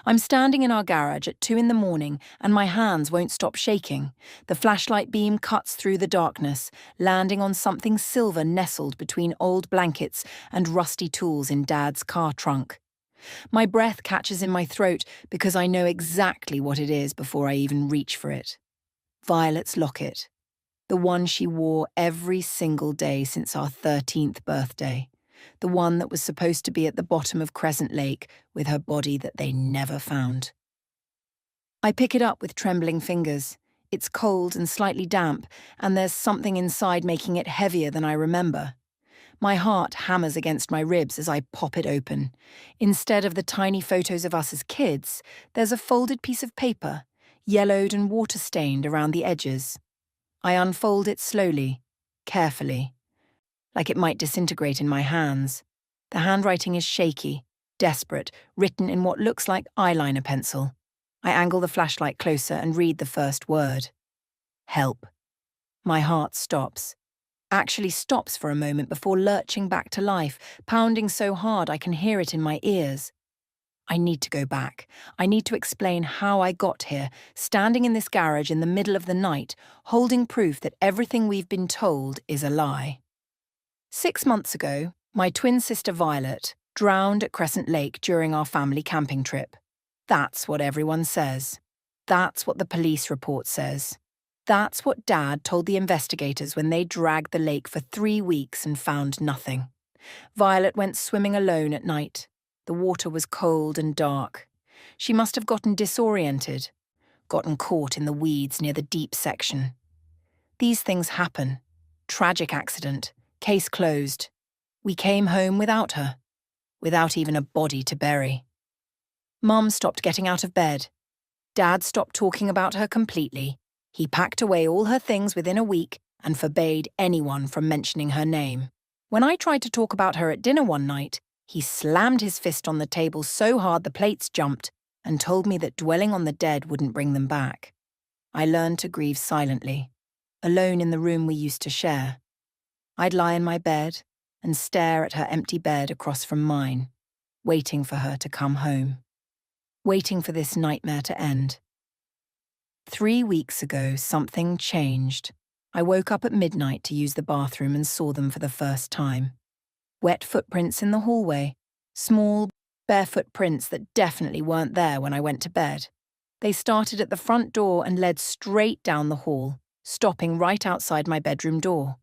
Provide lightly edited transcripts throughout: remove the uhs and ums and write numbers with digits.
I'm standing in our garage at 2 in the morning and my hands won't stop shaking. The flashlight beam cuts through the darkness, landing on something silver nestled between old blankets and rusty tools in Dad's car trunk. My breath catches in my throat because I know exactly what it is before I even reach for it. Violet's locket. The one she wore every single day since our 13th birthday. The one that was supposed to be at the bottom of Crescent Lake with her body that they never found. I pick it up with trembling fingers. It's cold and slightly damp, and there's something inside making it heavier than I remember. My heart hammers against my ribs as I pop it open. Instead of the tiny photos of us as kids, there's a folded piece of paper, yellowed and water-stained around the edges. I unfold it slowly, carefully, like it might disintegrate in my hands. The handwriting is shaky, desperate, written in what looks like eyeliner pencil. I angle the flashlight closer and read the first word. Help. My heart stops. Actually stops for a moment before lurching back to life, pounding so hard I can hear it in my ears. I need to go back. I need to explain how I got here, standing in this garage in the middle of the night, holding proof that everything we've been told is a lie. 6 months ago, my twin sister Violet drowned at Crescent Lake during our family camping trip. That's what everyone says. That's what the police report says. That's what Dad told the investigators when they dragged the lake for 3 weeks and found nothing. Violet went swimming alone at night. The water was cold and dark. She must have gotten disoriented, gotten caught in the weeds near the deep section. These things happen. Tragic accident. Case closed. We came home without her, without even a body to bury. Mum stopped getting out of bed. Dad stopped talking about her completely. He packed away all her things within a week and forbade anyone from mentioning her name. When I tried to talk about her at dinner one night, he slammed his fist on the table so hard the plates jumped and told me that dwelling on the dead wouldn't bring them back. I learned to grieve silently, alone in the room we used to share. I'd lie in my bed and stare at her empty bed across from mine, waiting for her to come home, waiting for this nightmare to end. 3 weeks ago, something changed. I woke up at midnight to use the bathroom and saw them for the first time. Wet footprints in the hallway, small, barefoot prints that definitely weren't there when I went to bed. They started at the front door and led straight down the hall, stopping right outside my bedroom door.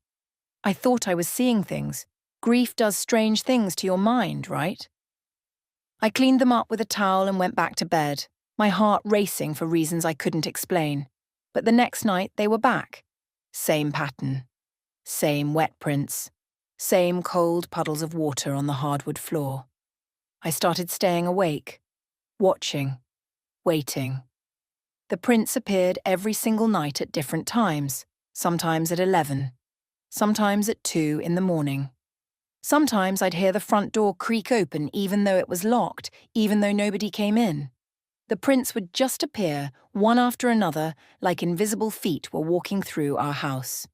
I thought I was seeing things. Grief does strange things to your mind, right? I cleaned them up with a towel and went back to bed, my heart racing for reasons I couldn't explain. But the next night they were back. Same pattern. Same wet prints. Same cold puddles of water on the hardwood floor. I started staying awake, watching, waiting. The prints appeared every single night at different times, sometimes at 11, sometimes at 2 in the morning. Sometimes I'd hear the front door creak open even though it was locked, even though nobody came in. The prints would just appear, one after another, like invisible feet were walking through our house.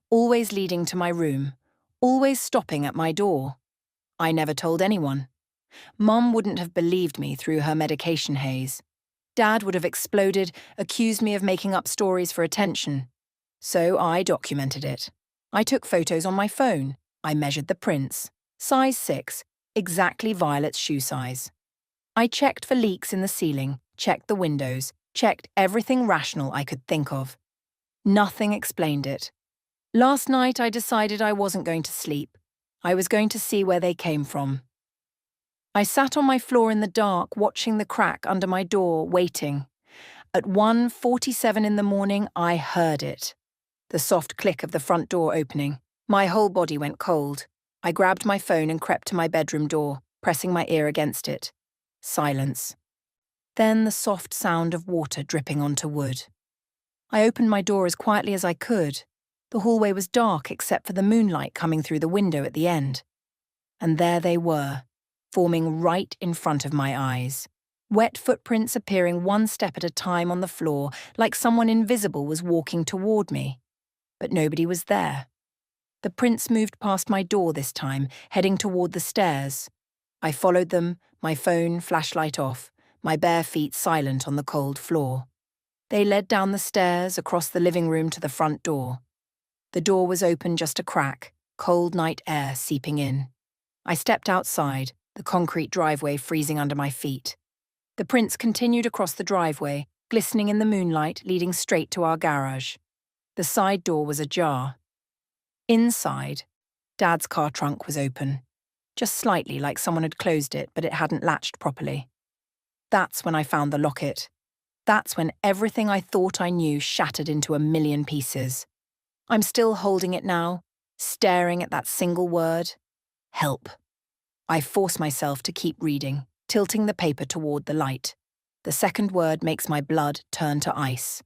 Always leading to my room, always stopping at my door. I never told anyone. Mum wouldn't have believed me through her medication haze. Dad would have exploded, accused me of making up stories for attention. So I documented it. I took photos on my phone. I measured the prints. Size 6, exactly Violet's shoe size. I checked for leaks in the ceiling, checked the windows, checked everything rational I could think of. Nothing explained it. Last night I decided I wasn't going to sleep. I was going to see where they came from. I sat on my floor in the dark, watching the crack under my door, waiting. At 1:47 in the morning, I heard it. The soft click of the front door opening. My whole body went cold. I grabbed my phone and crept to my bedroom door, pressing my ear against it. Silence. Then the soft sound of water dripping onto wood. I opened my door as quietly as I could. The hallway was dark except for the moonlight coming through the window at the end. And there they were, forming right in front of my eyes. Wet footprints appearing one step at a time on the floor, like someone invisible was walking toward me. But nobody was there. The prints moved past my door this time, heading toward the stairs. I followed them, my phone, flashlight off, my bare feet silent on the cold floor. They led down the stairs, across the living room to the front door. The door was open just a crack, cold night air seeping in. I stepped outside, the concrete driveway freezing under my feet. The prints continued across the driveway, glistening in the moonlight, leading straight to our garage. The side door was ajar. Inside, Dad's car trunk was open. Just slightly, like someone had closed it, but it hadn't latched properly. That's when I found the locket. That's when everything I thought I knew shattered into a million pieces. I'm still holding it now, staring at that single word. Help. I force myself to keep reading, tilting the paper toward the light. The second word makes my blood turn to ice.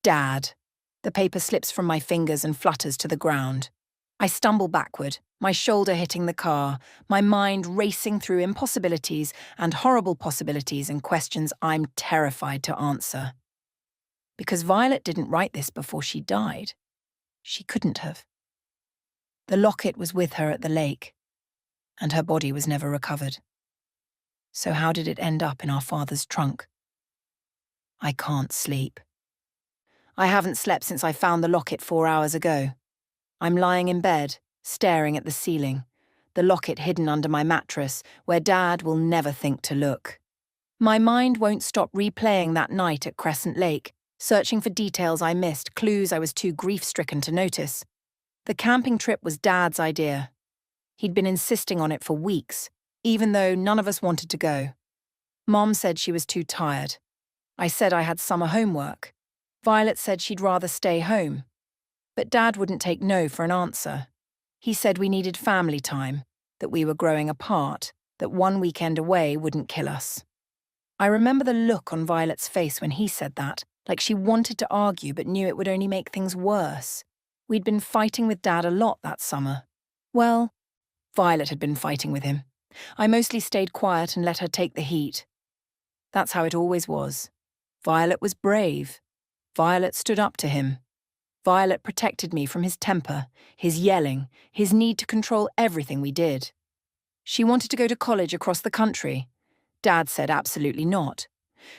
Dad. The paper slips from my fingers and flutters to the ground. I stumble backward, my shoulder hitting the car, my mind racing through impossibilities and horrible possibilities and questions I'm terrified to answer. Because Violet didn't write this before she died. She couldn't have. The locket was with her at the lake, and her body was never recovered. So how did it end up in our father's trunk? I can't sleep. I haven't slept since I found the locket 4 hours ago. I'm lying in bed, staring at the ceiling, the locket hidden under my mattress, where Dad will never think to look. My mind won't stop replaying that night at Crescent Lake, searching for details I missed, clues I was too grief-stricken to notice. The camping trip was Dad's idea. He'd been insisting on it for weeks, even though none of us wanted to go. Mom said she was too tired. I said I had summer homework. Violet said she'd rather stay home. But Dad wouldn't take no for an answer. He said we needed family time, that we were growing apart, that one weekend away wouldn't kill us. I remember the look on Violet's face when he said that, like she wanted to argue but knew it would only make things worse. We'd been fighting with Dad a lot that summer. Well, Violet had been fighting with him. I mostly stayed quiet and let her take the heat. That's how it always was. Violet was brave. Violet stood up to him. Violet protected me from his temper, his yelling, his need to control everything we did. She wanted to go to college across the country. Dad said absolutely not.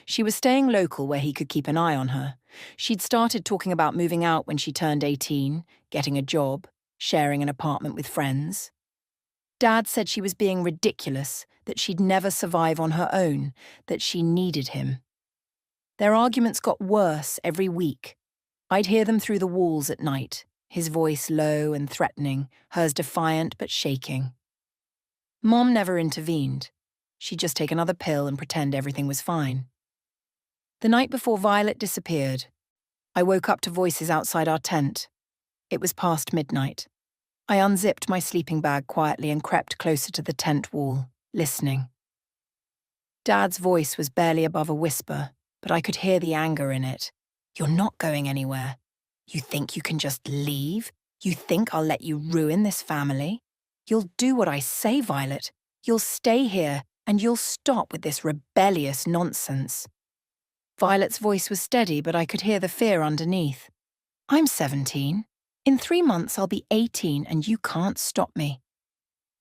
She was staying local where he could keep an eye on her. She'd started talking about moving out when she turned 18, getting a job, sharing an apartment with friends. Dad said she was being ridiculous, that she'd never survive on her own, that she needed him. Their arguments got worse every week. I'd hear them through the walls at night, his voice low and threatening, hers defiant but shaking. Mom never intervened. She'd just take another pill and pretend everything was fine. The night before Violet disappeared, I woke up to voices outside our tent. It was past midnight. I unzipped my sleeping bag quietly and crept closer to the tent wall, listening. Dad's voice was barely above a whisper, but I could hear the anger in it. You're not going anywhere. You think you can just leave? You think I'll let you ruin this family? You'll do what I say, Violet. You'll stay here, and you'll stop with this rebellious nonsense. Violet's voice was steady, but I could hear the fear underneath. I'm 17. In 3 months I'll be 18, and you can't stop me.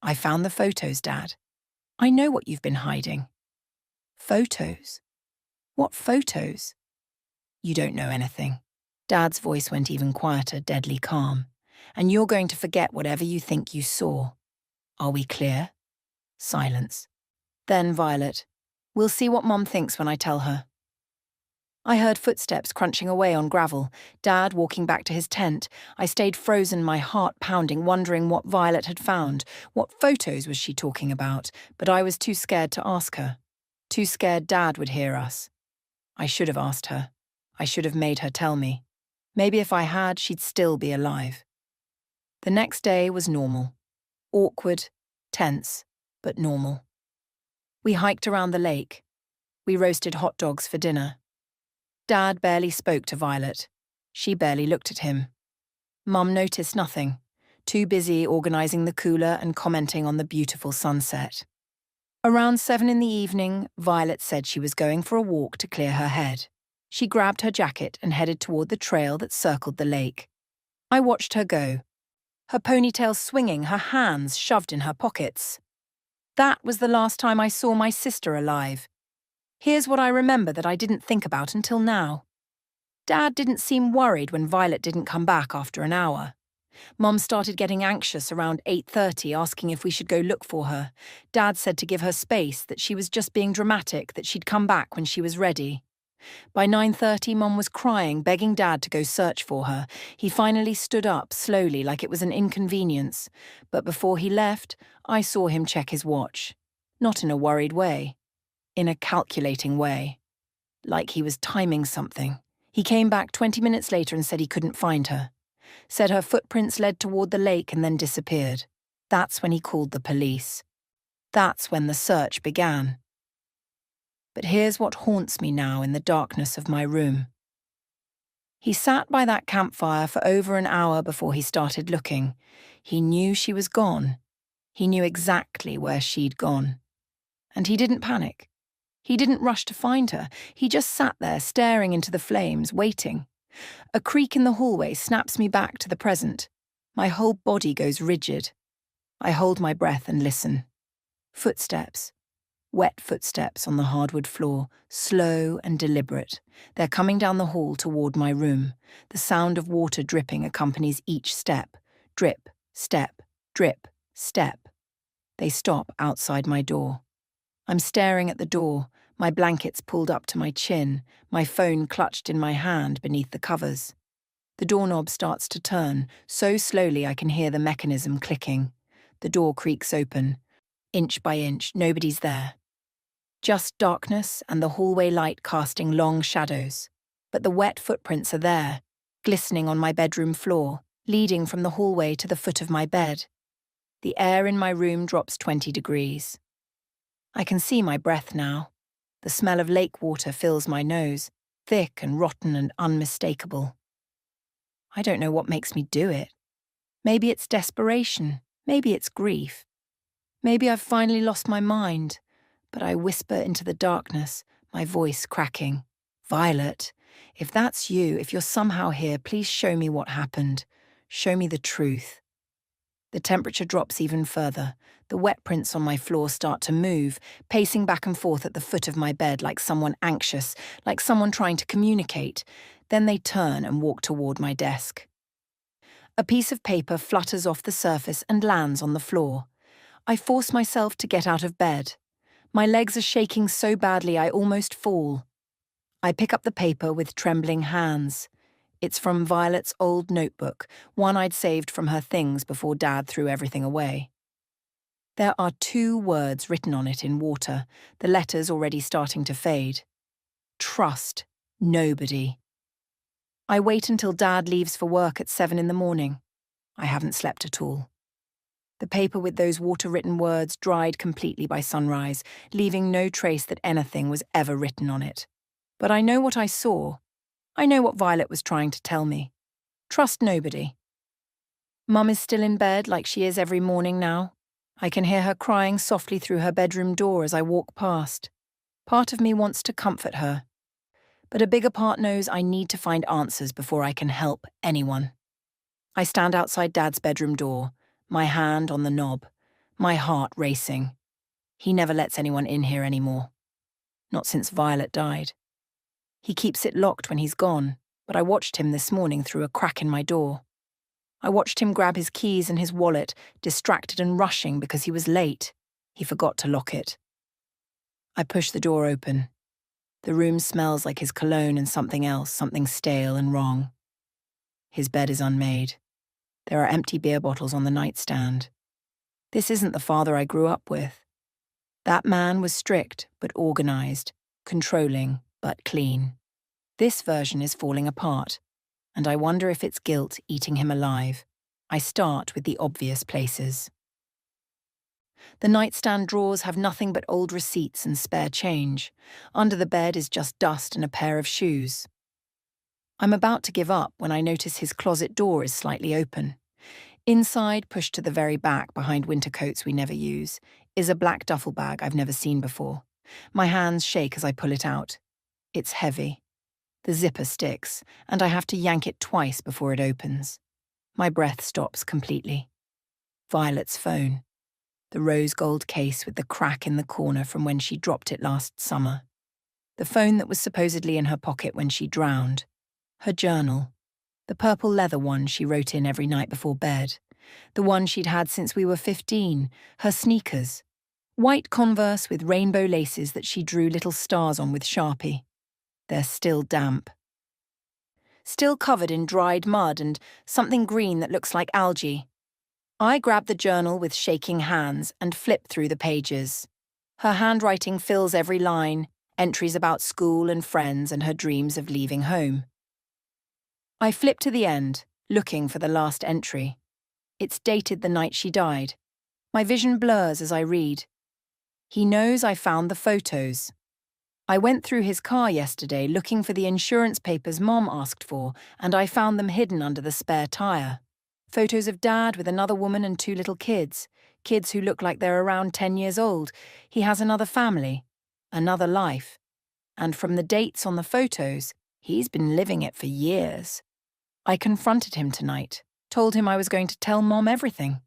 I found the photos, Dad. I know what you've been hiding. Photos? What photos? You don't know anything. Dad's voice went even quieter, deadly calm. And you're going to forget whatever you think you saw. Are we clear? Silence. Then, Violet, we'll see what Mom thinks when I tell her. I heard footsteps crunching away on gravel, Dad walking back to his tent. I stayed frozen, my heart pounding, wondering what Violet had found. What photos was she talking about? But I was too scared to ask her. Too scared Dad would hear us. I should have asked her. I should have made her tell me. Maybe if I had, she'd still be alive. The next day was normal. Awkward, tense, but normal. We hiked around the lake. We roasted hot dogs for dinner. Dad barely spoke to Violet. She barely looked at him. Mum noticed nothing, too busy organising the cooler and commenting on the beautiful sunset. Around 7 in the evening, Violet said she was going for a walk to clear her head. She grabbed her jacket and headed toward the trail that circled the lake. I watched her go, her ponytail swinging, her hands shoved in her pockets. That was the last time I saw my sister alive. Here's what I remember that I didn't think about until now. Dad didn't seem worried when Violet didn't come back after an hour. Mum started getting anxious around 8:30, asking if we should go look for her. Dad said to give her space, that she was just being dramatic, that she'd come back when she was ready. By 9:30, Mum was crying, begging Dad to go search for her. He finally stood up, slowly, like it was an inconvenience. But before he left, I saw him check his watch. Not in a worried way. In a calculating way. Like he was timing something. He came back 20 minutes later and said he couldn't find her. Said her footprints led toward the lake and then disappeared. That's when he called the police. That's when the search began. But here's what haunts me now in the darkness of my room. He sat by that campfire for over an hour before he started looking. He knew she was gone. He knew exactly where she'd gone. And he didn't panic. He didn't rush to find her. He just sat there staring into the flames, waiting. A creak in the hallway snaps me back to the present. My whole body goes rigid. I hold my breath and listen. Footsteps. Wet footsteps on the hardwood floor, slow and deliberate. They're coming down the hall toward my room. The sound of water dripping accompanies each step. Drip, step, drip, step. They stop outside my door. I'm staring at the door, my blankets pulled up to my chin, my phone clutched in my hand beneath the covers. The doorknob starts to turn, so slowly I can hear the mechanism clicking. The door creaks open. Inch by inch, nobody's there. Just darkness and the hallway light casting long shadows. But the wet footprints are there, glistening on my bedroom floor, leading from the hallway to the foot of my bed. The air in my room drops 20 degrees. I can see my breath now. The smell of lake water fills my nose, thick and rotten and unmistakable. I don't know what makes me do it. Maybe it's desperation, maybe it's grief. Maybe I've finally lost my mind, but I whisper into the darkness, my voice cracking. Violet, if that's you, if you're somehow here, please show me what happened. Show me the truth. The temperature drops even further. The wet prints on my floor start to move, pacing back and forth at the foot of my bed like someone anxious, like someone trying to communicate. Then they turn and walk toward my desk. A piece of paper flutters off the surface and lands on the floor. I force myself to get out of bed. My legs are shaking so badly I almost fall. I pick up the paper with trembling hands. It's from Violet's old notebook, one I'd saved from her things before Dad threw everything away. There are 2 words written on it in water, the letters already starting to fade. Trust nobody. I wait until Dad leaves for work at 7 in the morning. I haven't slept at all. The paper with those water-written words dried completely by sunrise, leaving no trace that anything was ever written on it. But I know what I saw. I know what Violet was trying to tell me. Trust nobody. Mum is still in bed like she is every morning now. I can hear her crying softly through her bedroom door as I walk past. Part of me wants to comfort her. But a bigger part knows I need to find answers before I can help anyone. I stand outside Dad's bedroom door, my hand on the knob, my heart racing. He never lets anyone in here anymore. Not since Violet died. He keeps it locked when he's gone, but I watched him this morning through a crack in my door. I watched him grab his keys and his wallet, distracted and rushing because he was late. He forgot to lock it. I push the door open. The room smells like his cologne and something else, something stale and wrong. His bed is unmade. There are empty beer bottles on the nightstand. This isn't the father I grew up with. That man was strict but organized, controlling but clean. This version is falling apart, and I wonder if it's guilt eating him alive. I start with the obvious places. The nightstand drawers have nothing but old receipts and spare change. Under the bed is just dust and a pair of shoes. I'm about to give up when I notice his closet door is slightly open. Inside, pushed to the very back behind winter coats we never use, is a black duffel bag I've never seen before. My hands shake as I pull it out. It's heavy. The zipper sticks, and I have to yank it twice before it opens. My breath stops completely. Violet's phone. The rose gold case with the crack in the corner from when she dropped it last summer. The phone that was supposedly in her pocket when she drowned. Her journal. The purple leather one she wrote in every night before bed. The one she'd had since we were 15. Her sneakers. White Converse with rainbow laces that she drew little stars on with Sharpie. They're still damp. Still covered in dried mud and something green that looks like algae. I grab the journal with shaking hands and flip through the pages. Her handwriting fills every line, entries about school and friends and her dreams of leaving home. I flip to the end, looking for the last entry. It's dated the night she died. My vision blurs as I read. He knows I found the photos. I went through his car yesterday looking for the insurance papers Mom asked for, and I found them hidden under the spare tire. Photos of Dad with another woman and 2 little kids. Kids who look like they're around 10 years old. He has another family, another life. And from the dates on the photos, he's been living it for years. I confronted him tonight, told him I was going to tell Mom everything.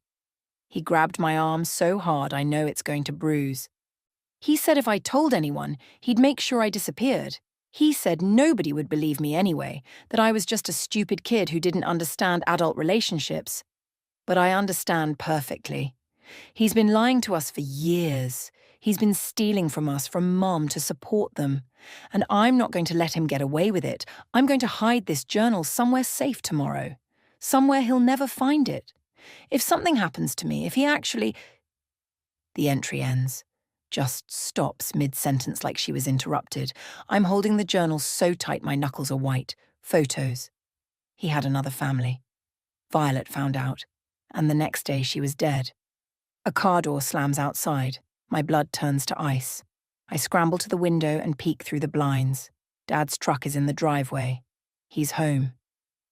He grabbed my arm so hard I know it's going to bruise. He said if I told anyone, he'd make sure I disappeared. He said nobody would believe me anyway, that I was just a stupid kid who didn't understand adult relationships. But I understand perfectly. He's been lying to us for years. He's been stealing from us, from Mom, to support them. And I'm not going to let him get away with it. I'm going to hide this journal somewhere safe tomorrow. Somewhere he'll never find it. If something happens to me, if he actually... The entry ends. Just stops mid-sentence like she was interrupted. I'm holding the journal so tight my knuckles are white. Photos. He had another family. Violet found out. And the next day she was dead. A car door slams outside. My blood turns to ice. I scramble to the window and peek through the blinds. Dad's truck is in the driveway. He's home.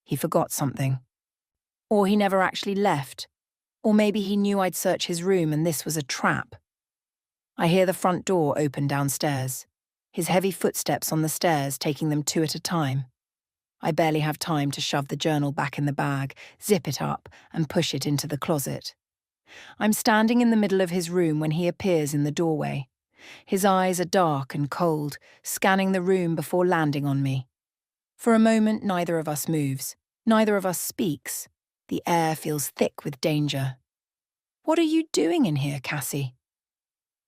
He forgot something. Or he never actually left. Or maybe he knew I'd search his room and this was a trap. I hear the front door open downstairs. His heavy footsteps on the stairs, taking them 2 at a time. I barely have time to shove the journal back in the bag, zip it up, and push it into the closet. I'm standing in the middle of his room when he appears in the doorway. His eyes are dark and cold, scanning the room before landing on me. For a moment, neither of us moves. Neither of us speaks. The air feels thick with danger. What are you doing in here, Cassie?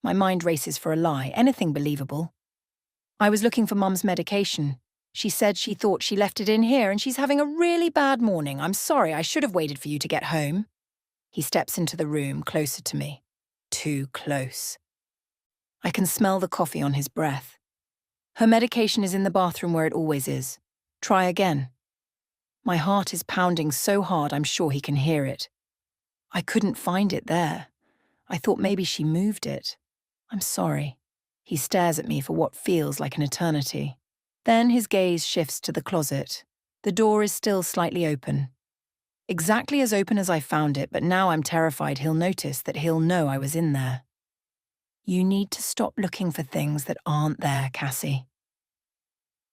My mind races for a lie, anything believable. I was looking for Mum's medication. She said she thought she left it in here and she's having a really bad morning. I'm sorry, I should have waited for you to get home. He steps into the room, closer to me. Too close. I can smell the coffee on his breath. Her medication is in the bathroom where it always is. Try again. My heart is pounding so hard I'm sure he can hear it. I couldn't find it there. I thought maybe she moved it. I'm sorry. He stares at me for what feels like an eternity. Then his gaze shifts to the closet. The door is still slightly open. Exactly as open as I found it, but now I'm terrified he'll notice, that he'll know I was in there. You need to stop looking for things that aren't there, Cassie.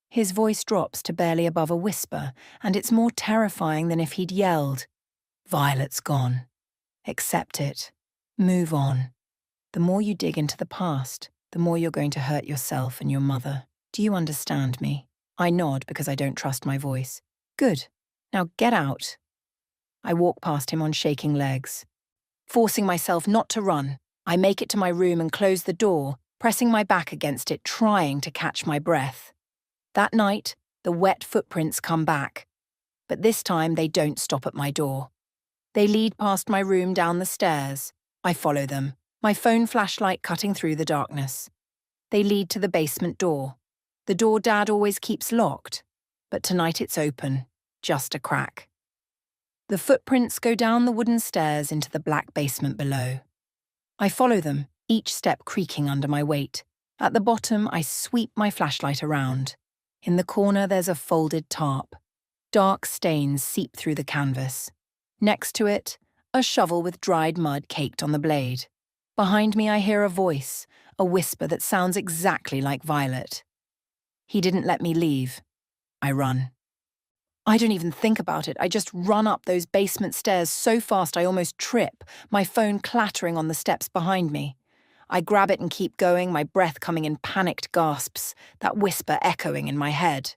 His voice drops to barely above a whisper, and it's more terrifying than if he'd yelled. Violet's gone. Accept it. Move on. The more you dig into the past, the more you're going to hurt yourself and your mother. Do you understand me? I nod because I don't trust my voice. Good. Now get out. I walk past him on shaking legs. Forcing myself not to run, I make it to my room and close the door, pressing my back against it, trying to catch my breath. That night, the wet footprints come back. But this time they don't stop at my door. They lead past my room down the stairs. I follow them, my phone flashlight cutting through the darkness. They lead to the basement door. The door Dad always keeps locked, but tonight it's open, just a crack. The footprints go down the wooden stairs into the black basement below. I follow them, each step creaking under my weight. At the bottom, I sweep my flashlight around. In the corner, there's a folded tarp. Dark stains seep through the canvas. Next to it, a shovel with dried mud caked on the blade. Behind me, I hear a voice, a whisper that sounds exactly like Violet. He didn't let me leave. I run. I don't even think about it. I just run up those basement stairs so fast I almost trip, my phone clattering on the steps behind me. I grab it and keep going, my breath coming in panicked gasps, that whisper echoing in my head.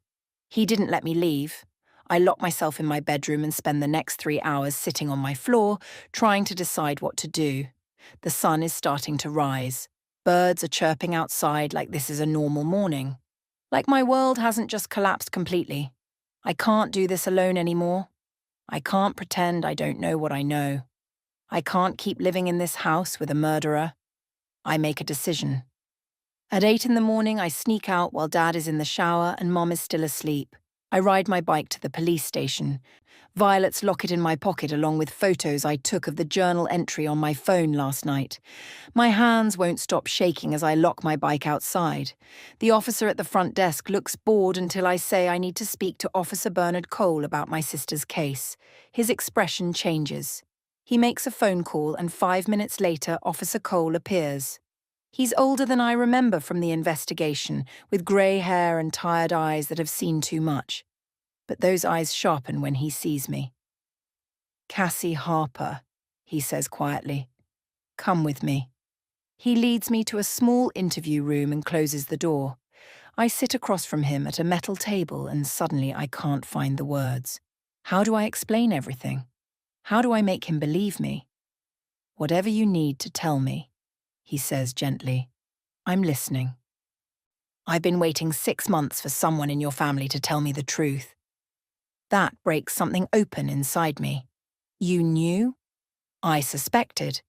He didn't let me leave. I lock myself in my bedroom and spend the next 3 hours sitting on my floor, trying to decide what to do. The sun is starting to rise. Birds are chirping outside like this is a normal morning. Like my world hasn't just collapsed completely. I can't do this alone anymore. I can't pretend I don't know what I know. I can't keep living in this house with a murderer. I make a decision. At 8 in the morning, I sneak out while Dad is in the shower and Mom is still asleep. I ride my bike to the police station. Violet's locket in my pocket along with photos I took of the journal entry on my phone last night. My hands won't stop shaking as I lock my bike outside. The officer at the front desk looks bored until I say I need to speak to Officer Bernard Cole about my sister's case. His expression changes. He makes a phone call and 5 minutes later Officer Cole appears. He's older than I remember from the investigation, with grey hair and tired eyes that have seen too much. But those eyes sharpen when he sees me. "Cassie Harper," he says quietly. "Come with me." He leads me to a small interview room and closes the door. I sit across from him at a metal table and suddenly I can't find the words. How do I explain everything? How do I make him believe me? "Whatever you need to tell me," he says gently. "I'm listening." "I've been waiting 6 months for someone in your family to tell me the truth." That breaks something open inside me. "You knew?" "I suspected."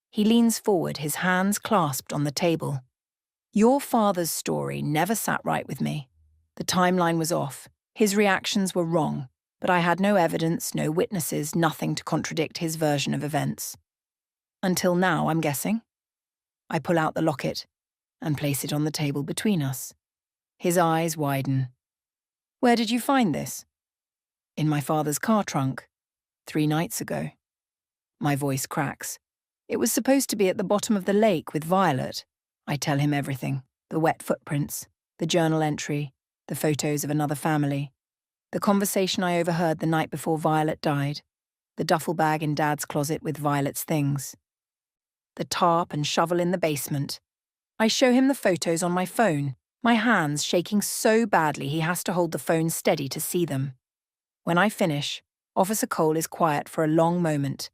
He leans forward, his hands clasped on the table. "Your father's story never sat right with me. The timeline was off. His reactions were wrong, but I had no evidence, no witnesses, nothing to contradict his version of events. Until now, I'm guessing." I pull out the locket and place it on the table between us. His eyes widen. "Where did you find this?" "In my father's car trunk, 3 nights ago." My voice cracks. "It was supposed to be at the bottom of the lake with Violet." I tell him everything. The wet footprints, the journal entry, the photos of another family, the conversation I overheard the night before Violet died, the duffel bag in Dad's closet with Violet's things, the tarp and shovel in the basement. I show him the photos on my phone, my hands shaking so badly he has to hold the phone steady to see them. When I finish, Officer Cole is quiet for a long moment.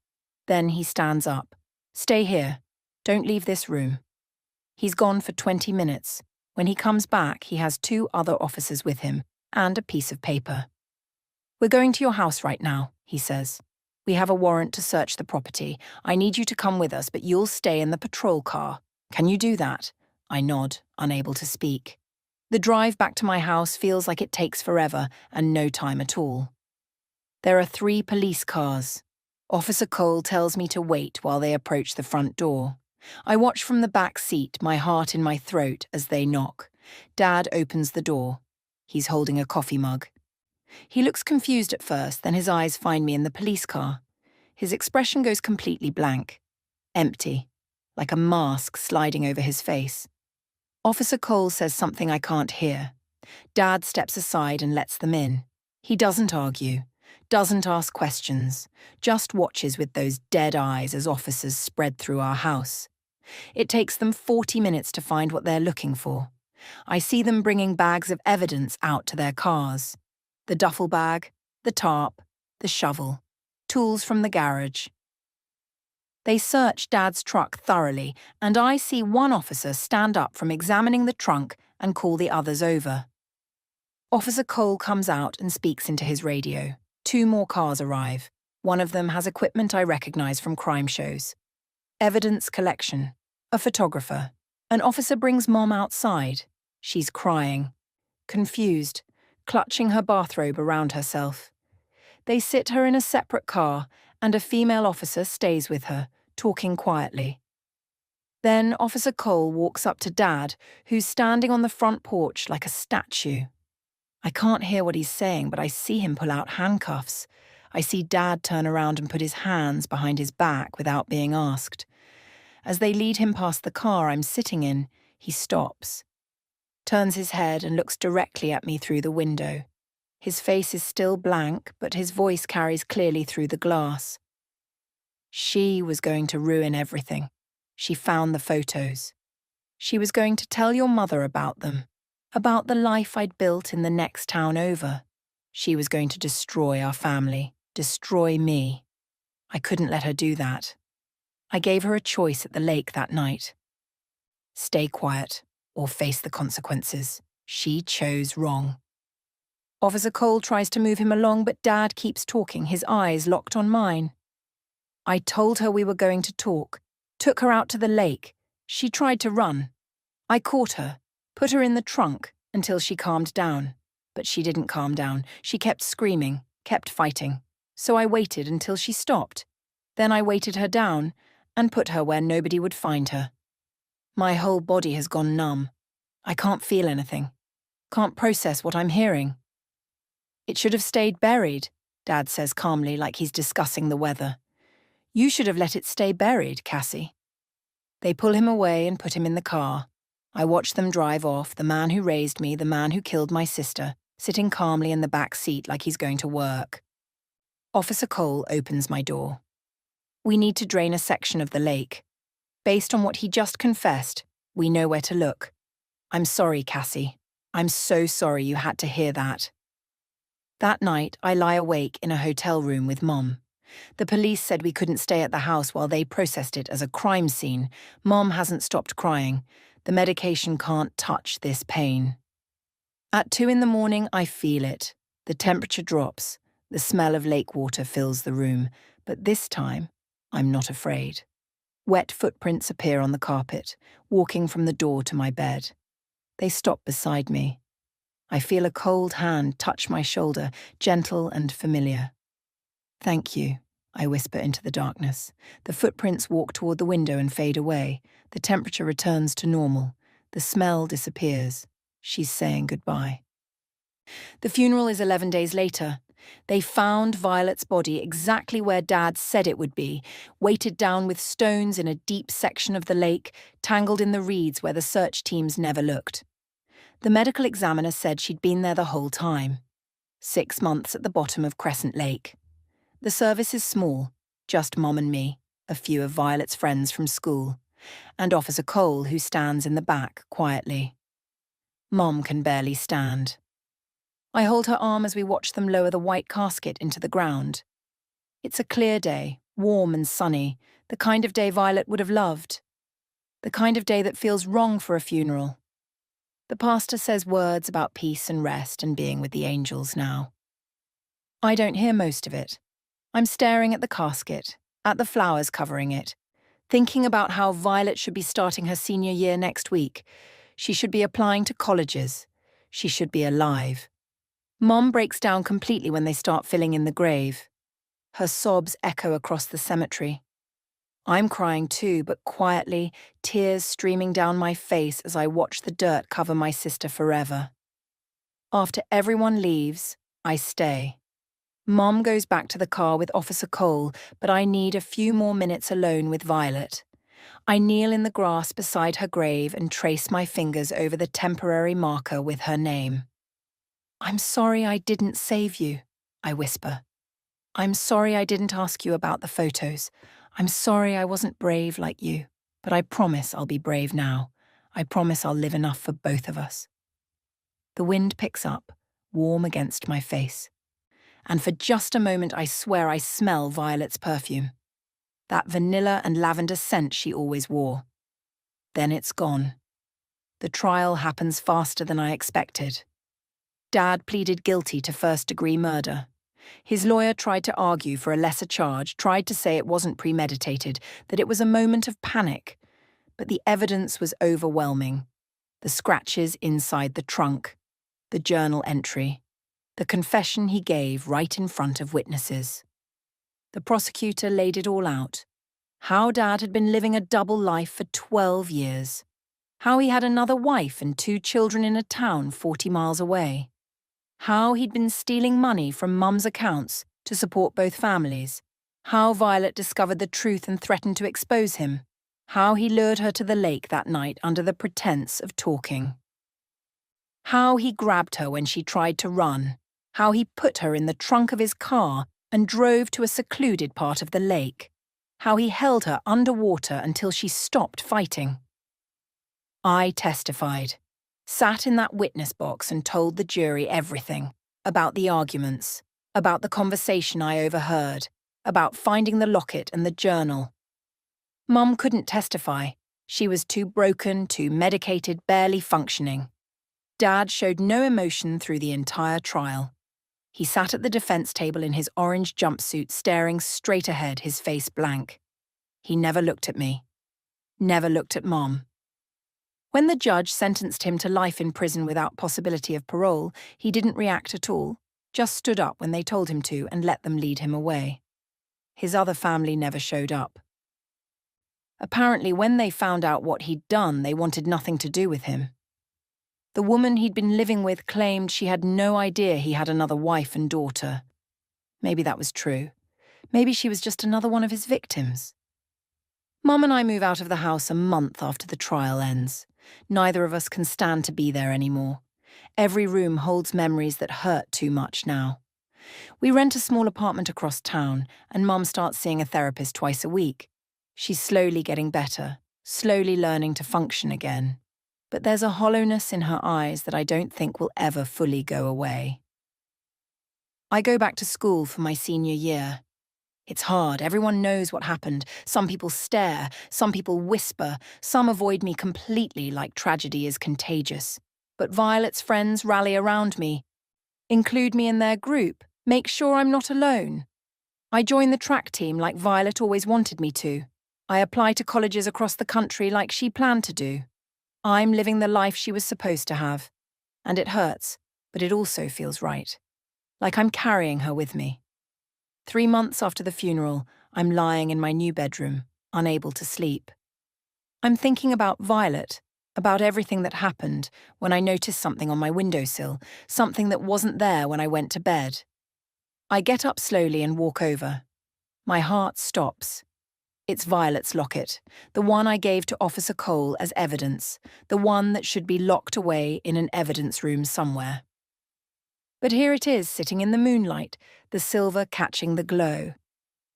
Then he stands up. "Stay here. Don't leave this room." He's gone for 20 minutes. When he comes back, he has 2 other officers with him and a piece of paper. "We're going to your house right now," he says. "We have a warrant to search the property. I need you to come with us, but you'll stay in the patrol car. Can you do that?" I nod, unable to speak. The drive back to my house feels like it takes forever and no time at all. There are 3 police cars. Officer Cole tells me to wait while they approach the front door. I watch from the back seat, my heart in my throat, as they knock. Dad opens the door. He's holding a coffee mug. He looks confused at first, then his eyes find me in the police car. His expression goes completely blank. Empty, like a mask sliding over his face. Officer Cole says something I can't hear. Dad steps aside and lets them in. He doesn't argue, doesn't ask questions, just watches with those dead eyes as officers spread through our house. It takes them 40 minutes to find what they're looking for. I see them bringing bags of evidence out to their cars. The duffel bag, the tarp, the shovel, tools from the garage. They search Dad's truck thoroughly, and I see one officer stand up from examining the trunk and call the others over. Officer Cole comes out and speaks into his radio. 2 more cars arrive. One of them has equipment I recognize from crime shows. Evidence collection. A photographer. An officer brings Mom outside. She's crying. Confused, clutching her bathrobe around herself. They sit her in a separate car, and a female officer stays with her, talking quietly. Then Officer Cole walks up to Dad, who's standing on the front porch like a statue. I can't hear what he's saying, but I see him pull out handcuffs. I see Dad turn around and put his hands behind his back without being asked. As they lead him past the car I'm sitting in, he stops, turns his head and looks directly at me through the window. His face is still blank, but his voice carries clearly through the glass. "She was going to ruin everything. She found the photos. She was going to tell your mother about them, about the life I'd built in the next town over. She was going to destroy our family, destroy me. I couldn't let her do that. I gave her a choice at the lake that night. Stay quiet or face the consequences. She chose wrong. Officer Cole tries to move him along, but Dad keeps talking, his eyes locked on mine. I told her we were going to talk, took her out to the lake. She tried to run. I caught her, put her in the trunk until she calmed down. But she didn't calm down. She kept screaming, kept fighting. So I waited until she stopped. Then I weighted her down and put her where nobody would find her. My whole body has gone numb. I can't feel anything. Can't process what I'm hearing. It should have stayed buried, Dad says calmly, like he's discussing the weather. You should have let it stay buried, Cassie. They pull him away and put him in the car. I watch them drive off, the man who raised me, the man who killed my sister, sitting calmly in the back seat like he's going to work. Officer Cole opens my door. We need to drain a section of the lake. Based on what he just confessed, we know where to look. I'm sorry, Cassie. I'm so sorry you had to hear that. That night, I lie awake in a hotel room with Mom. The police said we couldn't stay at the house while they processed it as a crime scene. Mom hasn't stopped crying. The medication can't touch this pain. At 2 a.m, I feel it. The temperature drops. The smell of lake water fills the room. But this time, I'm not afraid. Wet footprints appear on the carpet, walking from the door to my bed. They stop beside me. I feel a cold hand touch my shoulder, gentle and familiar. Thank you, I whisper into the darkness. The footprints walk toward the window and fade away. The temperature returns to normal. The smell disappears. She's saying goodbye. The funeral is 11 days later. They found Violet's body exactly where Dad said it would be, weighted down with stones in a deep section of the lake, tangled in the reeds where the search teams never looked. The medical examiner said she'd been there the whole time. 6 months at the bottom of Crescent Lake. The service is small, just Mom and me, a few of Violet's friends from school, and Officer Cole, who stands in the back quietly. Mom can barely stand. I hold her arm as we watch them lower the white casket into the ground. It's a clear day, warm and sunny, the kind of day Violet would have loved. The kind of day that feels wrong for a funeral. The pastor says words about peace and rest and being with the angels now. I don't hear most of it. I'm staring at the casket, at the flowers covering it, thinking about how Violet should be starting her senior year next week. She should be applying to colleges. She should be alive. Mom breaks down completely when they start filling in the grave. Her sobs echo across the cemetery. I'm crying too, but quietly, tears streaming down my face as I watch the dirt cover my sister forever. After everyone leaves, I stay. Mom goes back to the car with Officer Cole, but I need a few more minutes alone with Violet. I kneel in the grass beside her grave and trace my fingers over the temporary marker with her name. I'm sorry I didn't save you, I whisper. I'm sorry I didn't ask you about the photos. I'm sorry I wasn't brave like you, but I promise I'll be brave now. I promise I'll live enough for both of us. The wind picks up, warm against my face. And for just a moment I swear I smell Violet's perfume. That vanilla and lavender scent she always wore. Then it's gone. The trial happens faster than I expected. Dad pleaded guilty to first-degree murder. His lawyer tried to argue for a lesser charge, tried to say it wasn't premeditated, that it was a moment of panic. But the evidence was overwhelming. The scratches inside the trunk, the journal entry, the confession he gave right in front of witnesses. The prosecutor laid it all out. How Dad had been living a double life for 12 years. How he had another wife and 2 children in a town 40 miles away. How he'd been stealing money from Mum's accounts to support both families. How Violet discovered the truth and threatened to expose him. How he lured her to the lake that night under the pretense of talking. How he grabbed her when she tried to run. How he put her in the trunk of his car and drove to a secluded part of the lake. How he held her underwater until she stopped fighting. I testified, sat in that witness box and told the jury everything about the arguments, about the conversation I overheard, about finding the locket and the journal. Mum couldn't testify. She was too broken, too medicated, barely functioning. Dad showed no emotion through the entire trial. He sat at the defense table in his orange jumpsuit, staring straight ahead, his face blank. He never looked at me. Never looked at Mom. When the judge sentenced him to life in prison without possibility of parole, he didn't react at all, just stood up when they told him to and let them lead him away. His other family never showed up. Apparently, when they found out what he'd done, they wanted nothing to do with him. The woman he'd been living with claimed she had no idea he had another wife and daughter. Maybe that was true. Maybe she was just another one of his victims. Mum and I move out of the house a month after the trial ends. Neither of us can stand to be there anymore. Every room holds memories that hurt too much now. We rent a small apartment across town, and Mum starts seeing a therapist twice a week. She's slowly getting better, slowly learning to function again. But there's a hollowness in her eyes that I don't think will ever fully go away. I go back to school for my senior year. It's hard, everyone knows what happened. Some people stare, some people whisper, some avoid me completely like tragedy is contagious. But Violet's friends rally around me, include me in their group, make sure I'm not alone. I join the track team like Violet always wanted me to. I apply to colleges across the country like she planned to do. I'm living the life she was supposed to have. And it hurts, but it also feels right. Like I'm carrying her with me. 3 months after the funeral, I'm lying in my new bedroom, unable to sleep. I'm thinking about Violet, about everything that happened when I noticed something on my windowsill, something that wasn't there when I went to bed. I get up slowly and walk over. My heart stops. It's Violet's locket, the one I gave to Officer Cole as evidence, the one that should be locked away in an evidence room somewhere. But here it is, sitting in the moonlight, the silver catching the glow.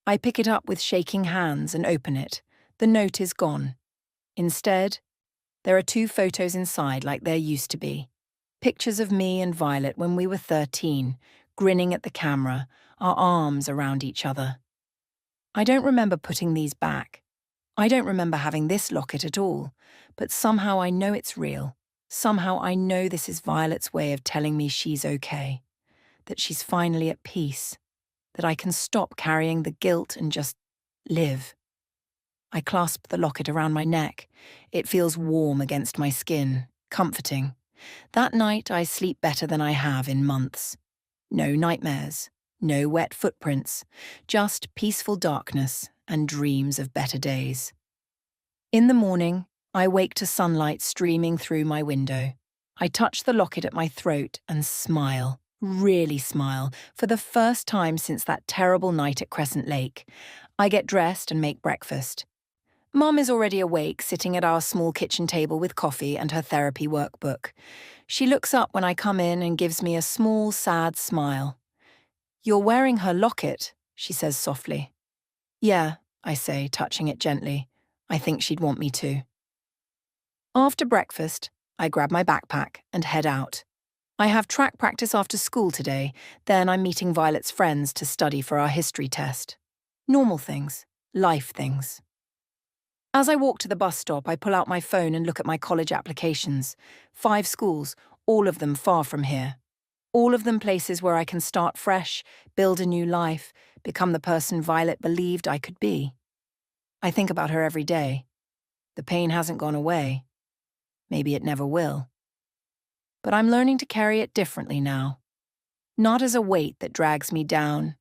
I pick it up with shaking hands and open it. The note is gone. Instead, there are 2 photos inside like there used to be. Pictures of me and Violet when we were 13, grinning at the camera, our arms around each other. I don't remember putting these back. I don't remember having this locket at all, but somehow I know it's real. Somehow I know this is Violet's way of telling me she's okay, that she's finally at peace, that I can stop carrying the guilt and just live. I clasp the locket around my neck. It feels warm against my skin, comforting. That night I sleep better than I have in months. No nightmares, no wet footprints, just peaceful darkness and dreams of better days. In the morning, I wake to sunlight streaming through my window. I touch the locket at my throat and smile, really smile, for the first time since that terrible night at Crescent Lake. I get dressed and make breakfast. Mum is already awake, sitting at our small kitchen table with coffee and her therapy workbook. She looks up when I come in and gives me a small, sad smile. "You're wearing her locket," she says softly. "Yeah," I say, touching it gently. I think she'd want me to. After breakfast, I grab my backpack and head out. I have track practice after school today, then I'm meeting Violet's friends to study for our history test. Normal things, life things. As I walk to the bus stop, I pull out my phone and look at my college applications. 5 schools, all of them far from here. All of them places where I can start fresh, build a new life, become the person Violet believed I could be. I think about her every day. The pain hasn't gone away. Maybe it never will. But I'm learning to carry it differently now. Not as a weight that drags me down,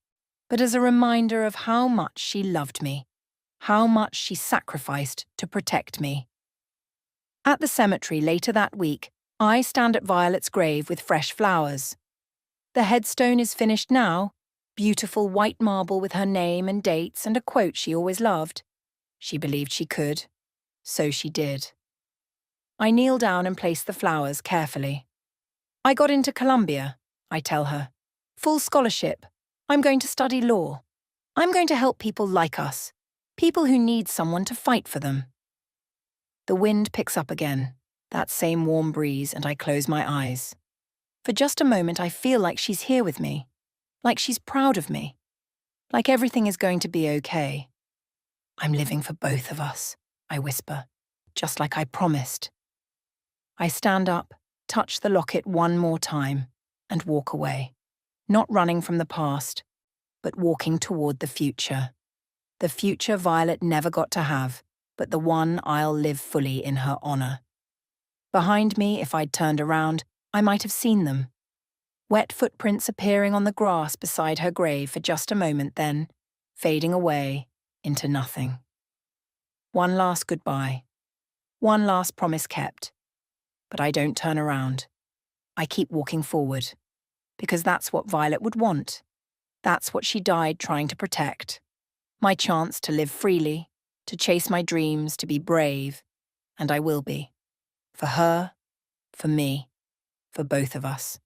but as a reminder of how much she loved me, how much she sacrificed to protect me. At the cemetery later that week, I stand at Violet's grave with fresh flowers. The headstone is finished now, beautiful white marble with her name and dates and a quote she always loved. She believed she could. So she did. I kneel down and place the flowers carefully. "I got into Columbia," I tell her. "Full scholarship. I'm going to study law. I'm going to help people like us, people who need someone to fight for them." The wind picks up again. That same warm breeze, and I close my eyes. For just a moment, I feel like she's here with me, like she's proud of me, like everything is going to be okay. I'm living for both of us, I whisper, just like I promised. I stand up, touch the locket one more time, and walk away. Not running from the past, but walking toward the future. The future Violet never got to have, but the one I'll live fully in her honor. Behind me, if I'd turned around, I might have seen them. Wet footprints appearing on the grass beside her grave for just a moment, then fading away into nothing. One last goodbye. One last promise kept. But I don't turn around. I keep walking forward. Because that's what Violet would want. That's what she died trying to protect. My chance to live freely, to chase my dreams, to be brave. And I will be. For her, for me, for both of us.